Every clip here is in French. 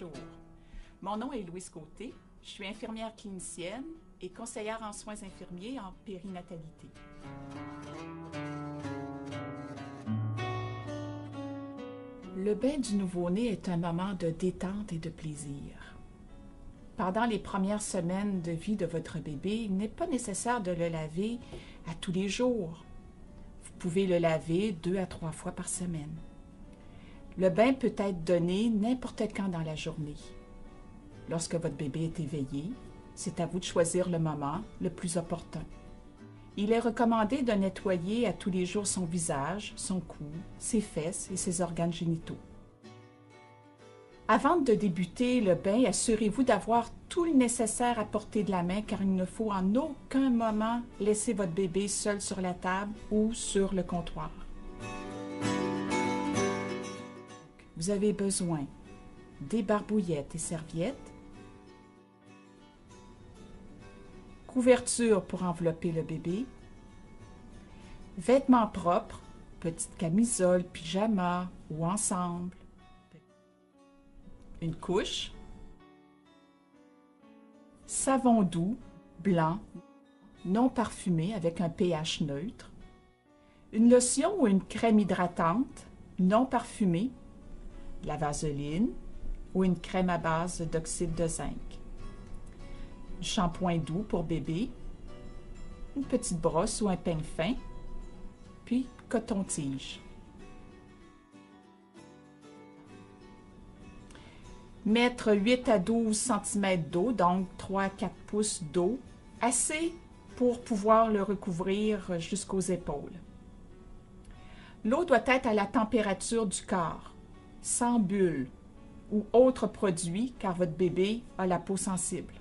Bonjour, mon nom est Louise Côté, je suis infirmière clinicienne et conseillère en soins infirmiers en périnatalité. Le bain du nouveau-né est un moment de détente et de plaisir. Pendant les premières semaines de vie de votre bébé, il n'est pas nécessaire de le laver à tous les jours. Vous pouvez le laver 2 à 3 fois par semaine. Le bain peut être donné n'importe quand dans la journée. Lorsque votre bébé est éveillé, c'est à vous de choisir le moment le plus opportun. Il est recommandé de nettoyer à tous les jours son visage, son cou, ses fesses et ses organes génitaux. Avant de débuter le bain, assurez-vous d'avoir tout le nécessaire à portée de la main car il ne faut en aucun moment laisser votre bébé seul sur la table ou sur le comptoir. Vous avez besoin des barbouillettes et serviettes, couverture pour envelopper le bébé, vêtements propres, petite camisole, pyjama ou ensemble, une couche, savon doux, blanc, non parfumé avec un pH neutre, une lotion ou une crème hydratante non parfumée, de la vaseline ou une crème à base d'oxyde de zinc, un shampoing doux pour bébé, une petite brosse ou un peigne fin, puis coton-tige. Mettre 8 à 12 cm d'eau, donc 3 à 4 pouces d'eau, assez pour pouvoir le recouvrir jusqu'aux épaules. L'eau doit être à la température du corps, sans bulles ou autres produits car votre bébé a la peau sensible.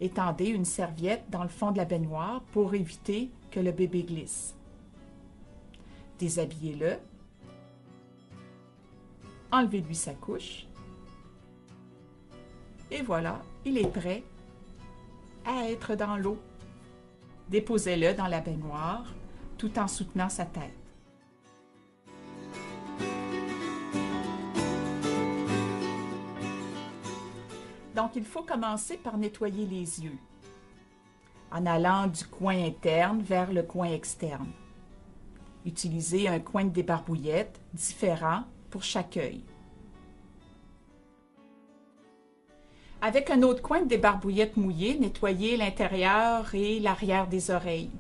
Étendez une serviette dans le fond de la baignoire pour éviter que le bébé glisse. Déshabillez-le. Enlevez-lui sa couche. Et voilà, il est prêt à être dans l'eau. Déposez-le dans la baignoire tout en soutenant sa tête. Donc, il faut commencer par nettoyer les yeux, en allant du coin interne vers le coin externe. Utilisez un coin de débarbouillette différent pour chaque œil. Avec un autre coin de débarbouillette mouillé, nettoyez l'intérieur et l'arrière des oreilles.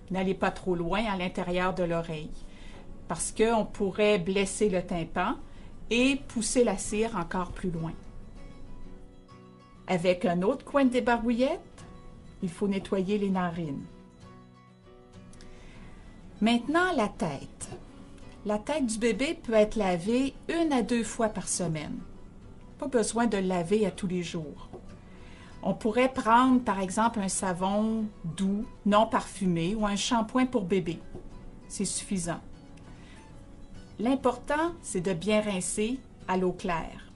N'allez pas trop loin à l'intérieur de l'oreille, parce qu'on pourrait blesser le tympan et pousser la cire encore plus loin. Avec un autre coin de débarbouillette, il faut nettoyer les narines. Maintenant, la tête. La tête du bébé peut être lavée 1 à 2 fois par semaine. Pas besoin de le laver à tous les jours. On pourrait prendre, par exemple, un savon doux, non parfumé ou un shampoing pour bébé. C'est suffisant. L'important, c'est de bien rincer à l'eau claire.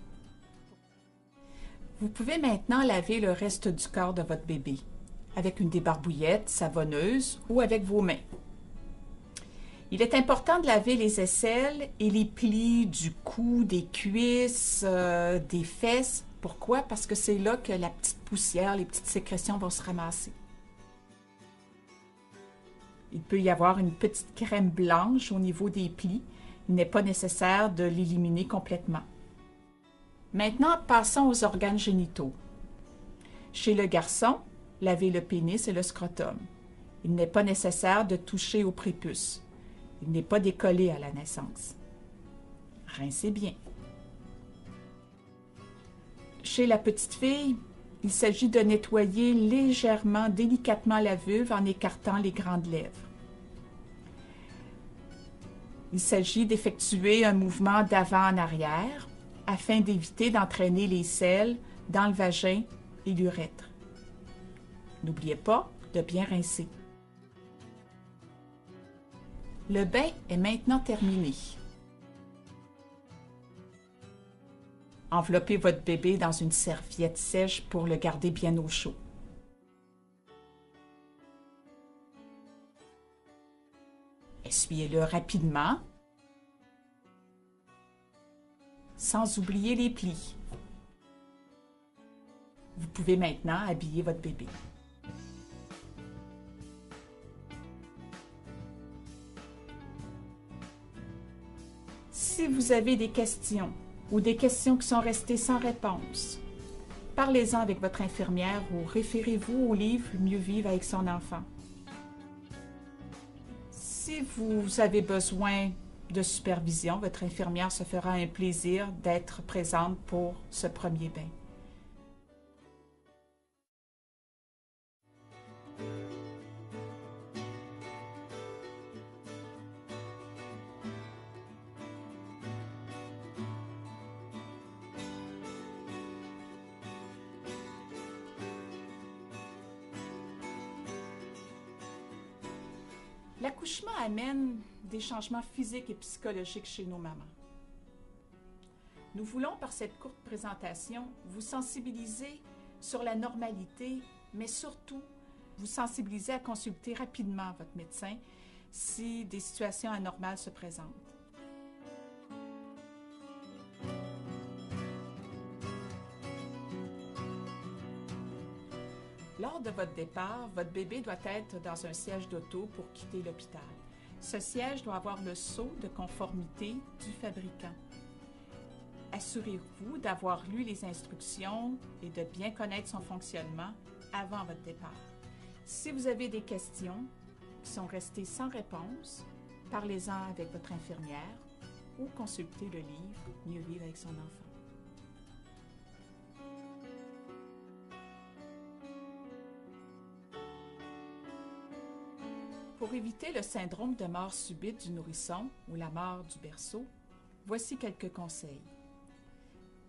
Vous pouvez maintenant laver le reste du corps de votre bébé avec une débarbouillette savonneuse ou avec vos mains. Il est important de laver les aisselles et les plis du cou, des cuisses, des fesses. Pourquoi? Parce que c'est là que la petite poussière, les petites sécrétions vont se ramasser. Il peut y avoir une petite crème blanche au niveau des plis. Il n'est pas nécessaire de l'éliminer complètement. Maintenant, passons aux organes génitaux. Chez le garçon, lavez le pénis et le scrotum. Il n'est pas nécessaire de toucher au prépuce. Il n'est pas décollé à la naissance. Rincez bien. Chez la petite fille, il s'agit de nettoyer légèrement, délicatement la vulve en écartant les grandes lèvres. Il s'agit d'effectuer un mouvement d'avant en arrière afin d'éviter d'entraîner les selles dans le vagin et l'urètre. N'oubliez pas de bien rincer. Le bain est maintenant terminé. Enveloppez votre bébé dans une serviette sèche pour le garder bien au chaud. Essuyez-le rapidement. sans oublier les plis. Vous pouvez maintenant habiller votre bébé. Si vous avez des questions ou des questions qui sont restées sans réponse, parlez-en avec votre infirmière ou référez-vous au livre Mieux vivre avec son enfant. Si vous avez besoin de supervision, votre infirmière se fera un plaisir d'être présente pour ce premier bain. L'accouchement amène des changements physiques et psychologiques chez nos mamans. Nous voulons, par cette courte présentation, vous sensibiliser sur la normalité, mais surtout vous sensibiliser à consulter rapidement votre médecin si des situations anormales se présentent. Lors de votre départ, votre bébé doit être dans un siège d'auto pour quitter l'hôpital. Ce siège doit avoir le sceau de conformité du fabricant. Assurez-vous d'avoir lu les instructions et de bien connaître son fonctionnement avant votre départ. Si vous avez des questions qui sont restées sans réponse, parlez-en avec votre infirmière ou consultez le livre Mieux vivre avec son enfant. Pour éviter le syndrome de mort subite du nourrisson ou la mort du berceau, voici quelques conseils.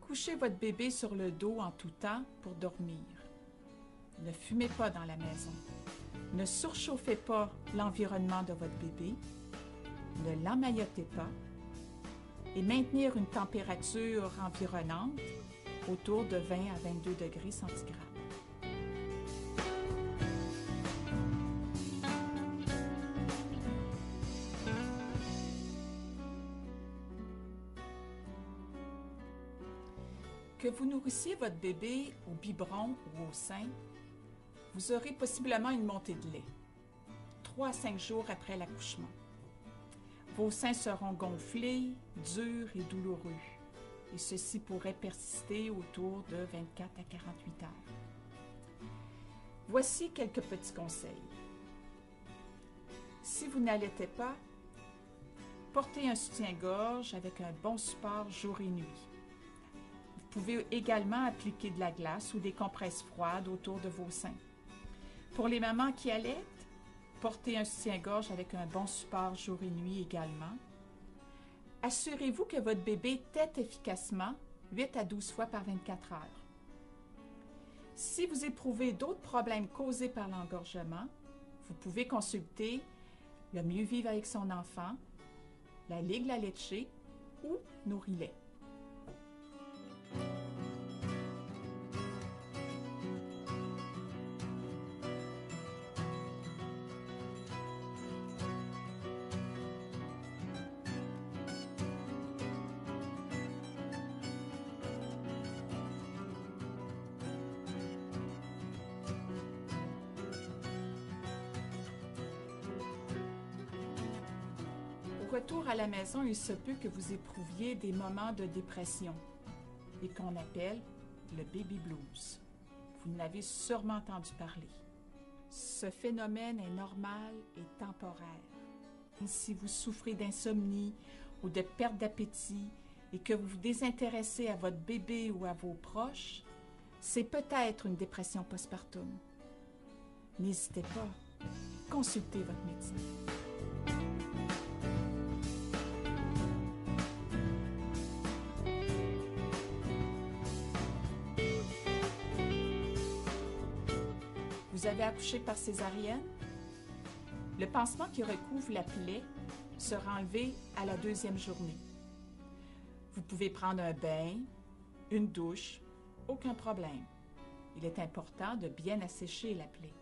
Couchez votre bébé sur le dos en tout temps pour dormir. Ne fumez pas dans la maison. Ne surchauffez pas l'environnement de votre bébé. Ne l'emmaillotez pas. Et maintenir une température environnante autour de 20 à 22 degrés centigrades. Que vous nourrissiez votre bébé au biberon ou au sein, vous aurez possiblement une montée de lait, 3 à 5 jours après l'accouchement. Vos seins seront gonflés, durs et douloureux, et ceci pourrait persister autour de 24 à 48 heures. Voici quelques petits conseils. Si vous n'allaitez pas, portez un soutien-gorge avec un bon support jour et nuit. Vous pouvez également appliquer de la glace ou des compresses froides autour de vos seins. Pour les mamans qui allaitent, portez un soutien-gorge avec un bon support jour et nuit également. Assurez-vous que votre bébé tète efficacement 8 à 12 fois par 24 heures. Si vous éprouvez d'autres problèmes causés par l'engorgement, vous pouvez consulter le Mieux vivre avec son enfant, la Ligue La Leche ou Nourrilait. Au retour à la maison, il se peut que vous éprouviez des moments de dépression et qu'on appelle le baby blues. Vous en avez sûrement entendu parler. Ce phénomène est normal et temporaire. Si vous souffrez d'insomnie ou de perte d'appétit et que vous vous désintéressez à votre bébé ou à vos proches, c'est peut-être une dépression postpartum. N'hésitez pas, consultez votre médecin. Vous avez accouché par césarienne? Le pansement qui recouvre la plaie sera enlevé à la 2e journée. Vous pouvez prendre un bain, une douche, aucun problème. Il est important de bien assécher la plaie.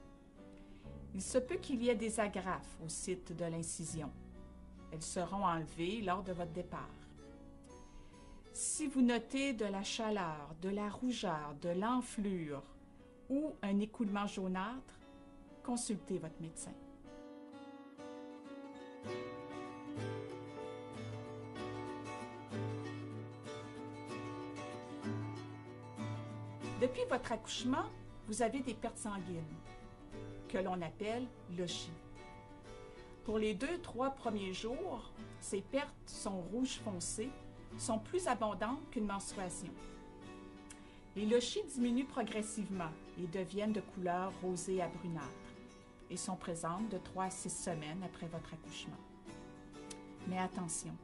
Il se peut qu'il y ait des agrafes au site de l'incision. Elles seront enlevées lors de votre départ. Si vous notez de la chaleur, de la rougeur, de l'enflure ou un écoulement jaunâtre, consultez votre médecin. Depuis votre accouchement, vous avez des pertes sanguines, que l'on appelle lochies. Pour les 2-3 premiers jours, ces pertes sont rouge foncé, sont plus abondantes qu'une menstruation. Les lochies diminuent progressivement et deviennent de couleur rosée à brunâtre et sont présentes de 3 à 6 semaines après votre accouchement. Mais attention,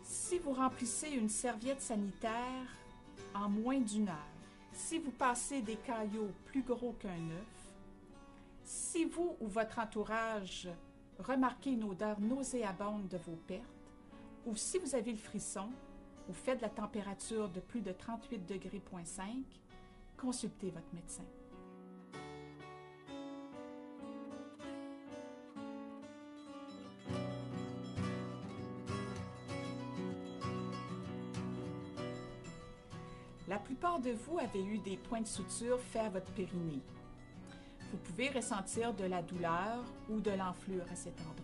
si vous remplissez une serviette sanitaire en moins d'1 heure, si vous passez des caillots plus gros qu'un œuf, si vous ou votre entourage remarquez une odeur nauséabonde de vos pertes, ou si vous avez le frisson, ou faites la température de plus de 38,5 degrés, consultez votre médecin. La plupart de vous avez eu des points de suture faits à votre périnée. Vous pouvez ressentir de la douleur ou de l'enflure à cet endroit.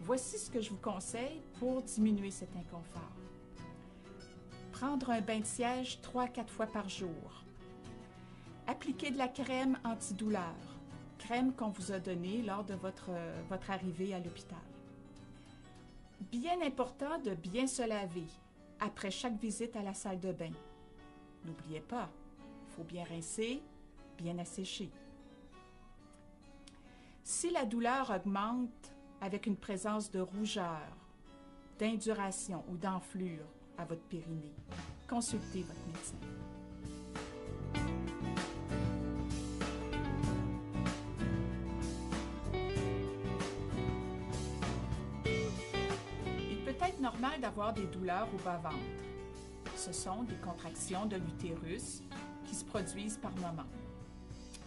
Voici ce que je vous conseille pour diminuer cet inconfort. Prendre un bain de siège 3 à 4 fois par jour. Appliquer de la crème antidouleur, crème qu'on vous a donnée lors de votre arrivée à l'hôpital. Bien important de bien se laver après chaque visite à la salle de bain. N'oubliez pas, il faut bien rincer, bien assécher. Si la douleur augmente avec une présence de rougeur, d'induration ou d'enflure à votre périnée, consultez votre médecin. Il peut être normal d'avoir des douleurs au bas-ventre. Ce sont des contractions de l'utérus qui se produisent par moments.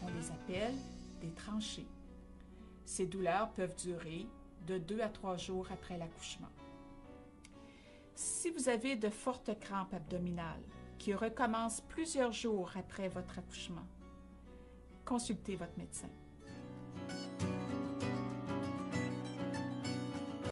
On les appelle des tranchées. Ces douleurs peuvent durer de 2 à 3 jours après l'accouchement. Si vous avez de fortes crampes abdominales qui recommencent plusieurs jours après votre accouchement, consultez votre médecin.